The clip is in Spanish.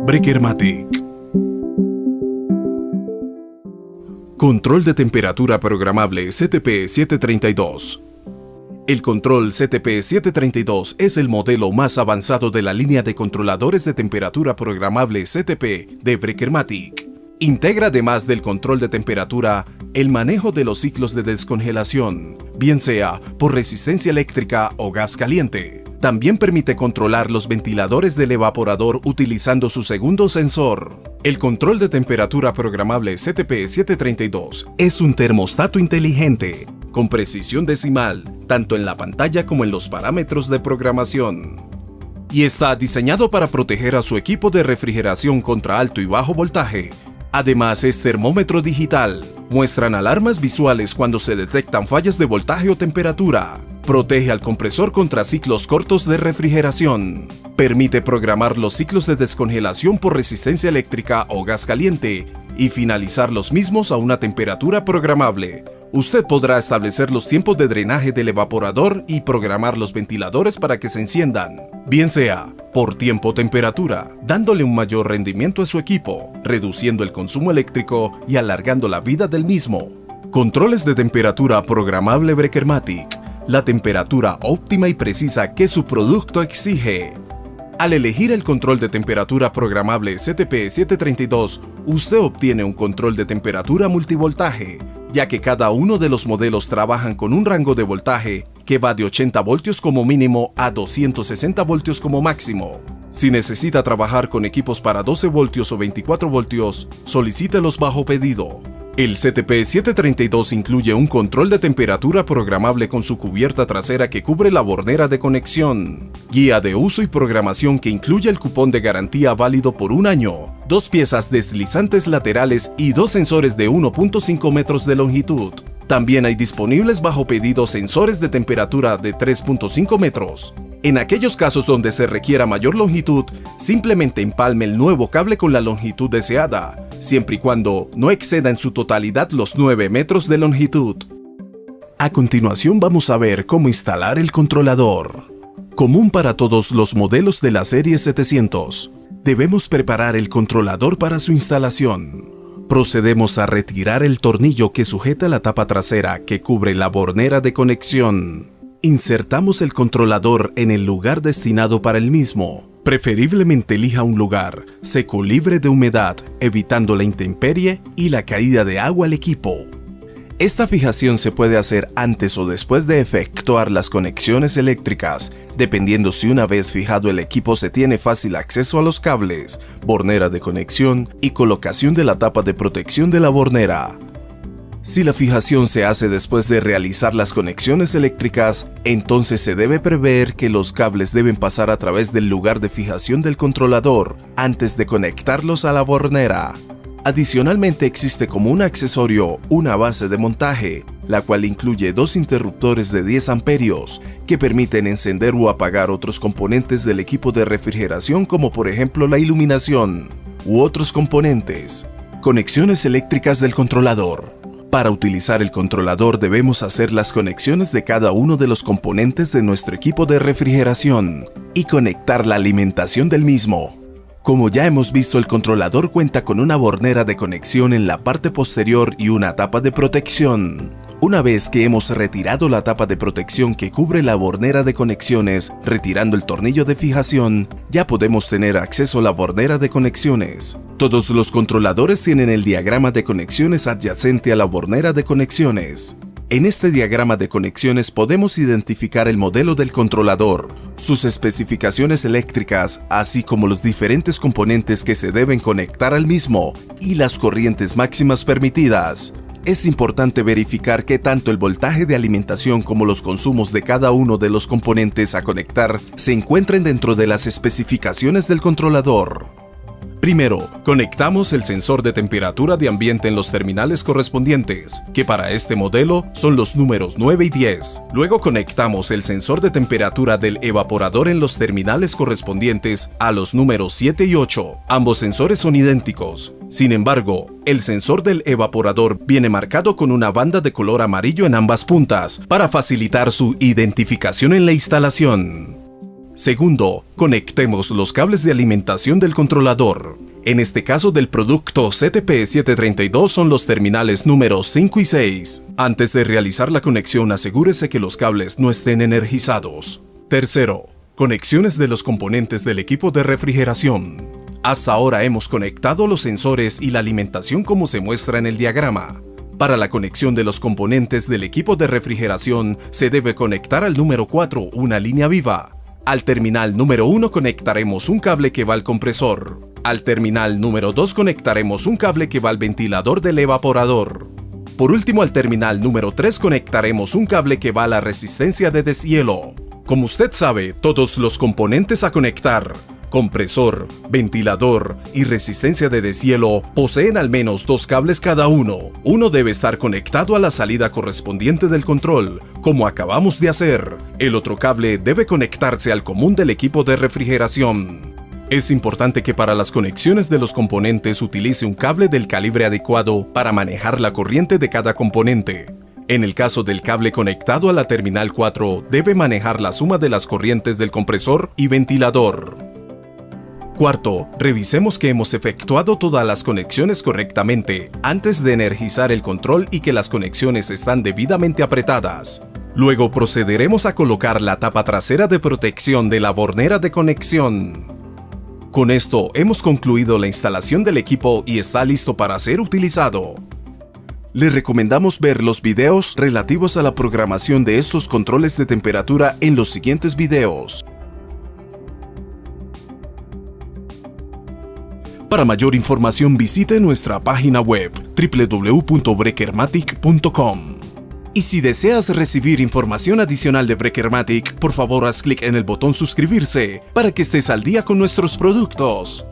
Breakermatic. Control de temperatura programable CTP732. El control CTP732 es el modelo más avanzado de la línea de controladores de temperatura programable CTP de Breakermatic. Integra, además del control de temperatura, el manejo de los ciclos de descongelación, bien sea por resistencia eléctrica o gas caliente. También permite controlar los ventiladores del evaporador utilizando su segundo sensor. El control de temperatura programable CTP732 es un termostato inteligente, con precisión decimal, tanto en la pantalla como en los parámetros de programación. Y está diseñado para proteger a su equipo de refrigeración contra alto y bajo voltaje. Además, es termómetro digital. Muestran alarmas visuales cuando se detectan fallas de voltaje o temperatura. Protege al compresor contra ciclos cortos de refrigeración. Permite programar los ciclos de descongelación por resistencia eléctrica o gas caliente y finalizar los mismos a una temperatura programable. Usted podrá establecer los tiempos de drenaje del evaporador y programar los ventiladores para que se enciendan, bien sea por tiempo o temperatura, dándole un mayor rendimiento a su equipo, reduciendo el consumo eléctrico y alargando la vida del mismo. Controles de temperatura programable Breakermatic. La temperatura óptima y precisa que su producto exige. Al elegir el control de temperatura programable CTP732, usted obtiene un control de temperatura multivoltaje, ya que cada uno de los modelos trabajan con un rango de voltaje que va de 80 voltios como mínimo a 260 voltios como máximo. Si necesita trabajar con equipos para 12 voltios o 24 voltios, solicítelos bajo pedido. El CTP732 incluye un control de temperatura programable con su cubierta trasera que cubre la bornera de conexión, guía de uso y programación que incluye el cupón de garantía válido por 1 año, 2 piezas deslizantes laterales y 2 sensores de 1.5 metros de longitud. También hay disponibles bajo pedido sensores de temperatura de 3.5 metros. En aquellos casos donde se requiera mayor longitud, simplemente empalme el nuevo cable con la longitud deseada, siempre y cuando no exceda en su totalidad los 9 metros de longitud. A continuación vamos a ver cómo instalar el controlador. Común para todos los modelos de la serie 700, debemos preparar el controlador para su instalación. Procedemos a retirar el tornillo que sujeta la tapa trasera que cubre la bornera de conexión. Insertamos el controlador en el lugar destinado para el mismo. Preferiblemente elija un lugar seco, libre de humedad, evitando la intemperie y la caída de agua al equipo. Esta fijación se puede hacer antes o después de efectuar las conexiones eléctricas, dependiendo si una vez fijado el equipo se tiene fácil acceso a los cables, bornera de conexión y colocación de la tapa de protección de la bornera. Si la fijación se hace después de realizar las conexiones eléctricas, entonces se debe prever que los cables deben pasar a través del lugar de fijación del controlador antes de conectarlos a la bornera. Adicionalmente existe como un accesorio una base de montaje, la cual incluye 2 interruptores de 10 amperios que permiten encender o apagar otros componentes del equipo de refrigeración como por ejemplo la iluminación u otros componentes. Conexiones eléctricas del controlador. Para utilizar el controlador debemos hacer las conexiones de cada uno de los componentes de nuestro equipo de refrigeración y conectar la alimentación del mismo. Como ya hemos visto, el controlador cuenta con una bornera de conexión en la parte posterior y una tapa de protección. Una vez que hemos retirado la tapa de protección que cubre la bornera de conexiones, retirando el tornillo de fijación, ya podemos tener acceso a la bornera de conexiones. Todos los controladores tienen el diagrama de conexiones adyacente a la bornera de conexiones. En este diagrama de conexiones podemos identificar el modelo del controlador, sus especificaciones eléctricas, así como los diferentes componentes que se deben conectar al mismo y las corrientes máximas permitidas. Es importante verificar que tanto el voltaje de alimentación como los consumos de cada uno de los componentes a conectar se encuentren dentro de las especificaciones del controlador. Primero, conectamos el sensor de temperatura de ambiente en los terminales correspondientes, que para este modelo son los números 9 y 10. Luego conectamos el sensor de temperatura del evaporador en los terminales correspondientes a los números 7 y 8. Ambos sensores son idénticos. Sin embargo, el sensor del evaporador viene marcado con una banda de color amarillo en ambas puntas para facilitar su identificación en la instalación. Segundo, conectemos los cables de alimentación del controlador. En este caso del producto CTP732 son los terminales números 5 y 6. Antes de realizar la conexión, asegúrese que los cables no estén energizados. Tercero, conexiones de los componentes del equipo de refrigeración. Hasta ahora hemos conectado los sensores y la alimentación como se muestra en el diagrama. Para la conexión de los componentes del equipo de refrigeración, se debe conectar al número 4 una línea viva. Al terminal número 1 conectaremos un cable que va al compresor. Al terminal número 2 conectaremos un cable que va al ventilador del evaporador. Por último, al terminal número 3 conectaremos un cable que va a la resistencia de deshielo. Como usted sabe, todos los componentes a conectar, compresor, ventilador y resistencia de deshielo, poseen al menos 2 cables cada uno. Uno debe estar conectado a la salida correspondiente del control, como acabamos de hacer. El otro cable debe conectarse al común del equipo de refrigeración. Es importante que para las conexiones de los componentes utilice un cable del calibre adecuado para manejar la corriente de cada componente. En el caso del cable conectado a la terminal 4, debe manejar la suma de las corrientes del compresor y ventilador. Cuarto, revisemos que hemos efectuado todas las conexiones correctamente antes de energizar el control y que las conexiones están debidamente apretadas. Luego procederemos a colocar la tapa trasera de protección de la bornera de conexión. Con esto hemos concluido la instalación del equipo y está listo para ser utilizado. Le recomendamos ver los videos relativos a la programación de estos controles de temperatura en los siguientes videos. Para mayor información visite nuestra página web www.brekermatic.com. Y si deseas recibir información adicional de Brekermatic, por favor haz clic en el botón suscribirse para que estés al día con nuestros productos.